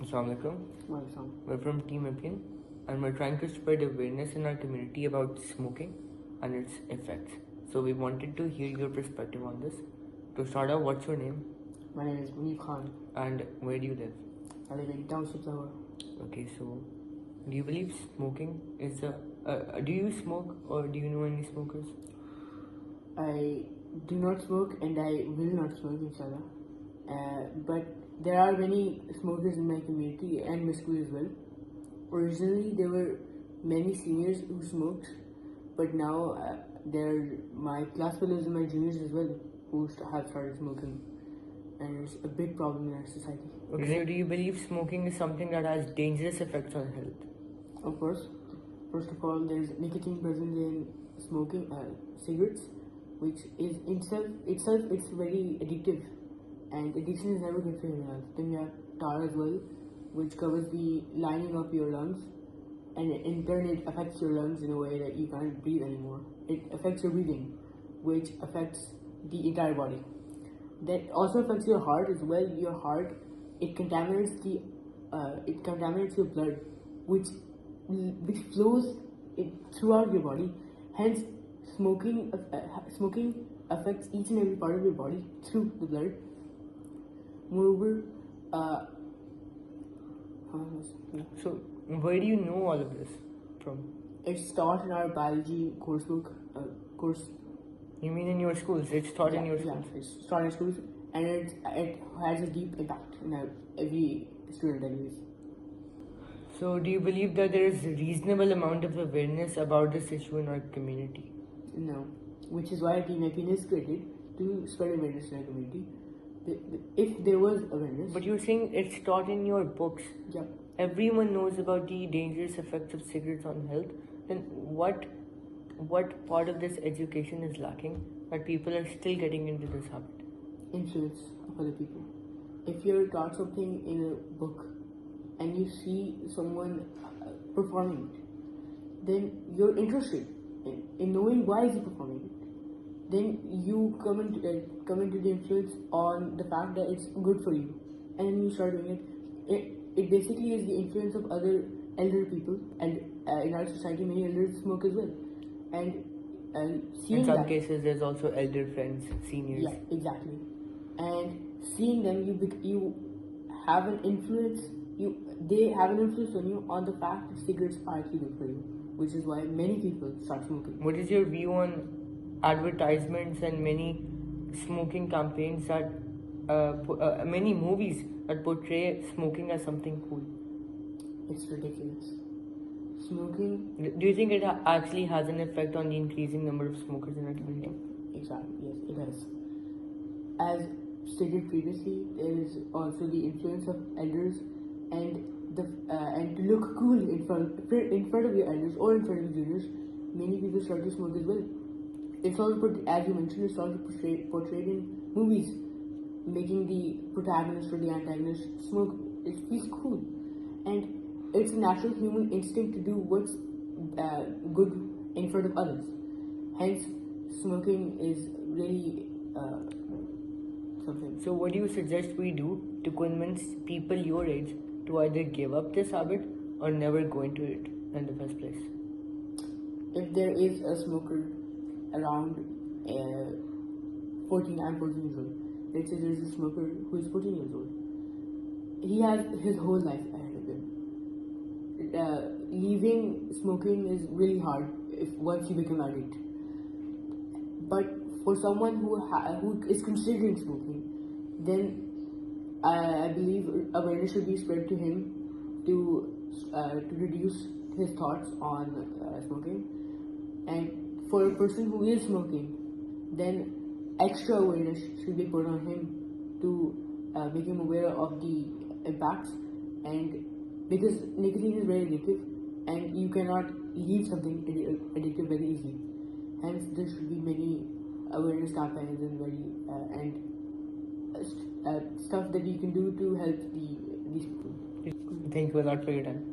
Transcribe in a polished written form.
Assalamualaikum. Welcome. We're from Team.Epione and we're trying to spread awareness in our community about smoking and its effects. So we wanted to hear your perspective on this. To start out, what's your name My name is Munif Khan. and where do you live? I live in Township Tower. Okay, so do you believe smoking is do you smoke or do you know any smokers? I do not smoke and I will not smoke, inshallah. But there are many smokers in my community and my school as well. Originally, there were many seniors who smoked, but now there are my class fellows and my juniors as well who have started smoking, and it's a big problem in our society. Okay. So do you believe smoking is something that has dangerous effects on health? Of course, first of all, there's nicotine present in smoking cigarettes, which is itself it's very addictive, and addiction is never good for your health. Then you have tar as well, which covers the lining of your lungs, and in turn it affects your lungs in a way that you can't breathe anymore. It affects your breathing, which affects the entire body. That also affects your heart as well. Your heart, it contaminates your blood, which flows throughout your body. Hence, smoking affects each and every part of your body through the blood. Moreover, So where do you know all of this from? it's taught in our biology course. You mean in your schools? It's taught in your schools? Yeah, it's taught in schools, and it has a deep impact in every student anyways. So do you believe that there is a reasonable amount of awareness about this issue in our community? No, which is why Team.Epione is created to spread awareness in our community. If there was awareness, But you're saying it's taught in your books. yeah, Everyone knows about the dangerous effects of cigarettes on health. Then what part of this education is lacking that people are still getting into this habit? influence of other people. If you're taught something in a book and you see someone performing it, then you're interested in knowing why is he performing it. Then you come into the influence on the fact that it's good for you, and then you start doing it. It basically is the influence of other elder people, and in our society many elders smoke as well, and seeing In some that, cases, there's also elder friends, seniors. yeah, exactly. And seeing them, you have an influence. They have an influence on you on the fact that cigarettes are actually good for you, which is why many people start smoking. What is your view on advertisements and many smoking campaigns that many movies that portray smoking as something cool? It's ridiculous. Smoking, Do you think it actually has an effect on the increasing number of smokers in our community? exactly, yes, it has. As stated previously, there is also the influence of elders, and to look cool in front of your elders or in front of your juniors, many people start to smoke as well. It's also, as you mentioned, it's also portrayed in movies, making the protagonist or the antagonist smoke. It feels cool, and it's a natural human instinct to do what's good in front of others. Hence, smoking is really something. So, what do you suggest we do to convince people your age to either give up this habit or never go into it in the first place? If there is a smoker around 14 years old, let's say there's a smoker who is 14 years old, he has his whole life ahead of him. Leaving smoking is really hard once you become addict. But for someone who is considering smoking, then I believe awareness should be spread to him to reduce his thoughts on smoking. And for a person who is smoking, then extra awareness should be put on him to make him aware of the impacts, and because nicotine is very addictive and you cannot leave something addictive very easily. Hence, there should be many awareness campaigns and stuff that you can do to help these people. Thank you a lot for your time.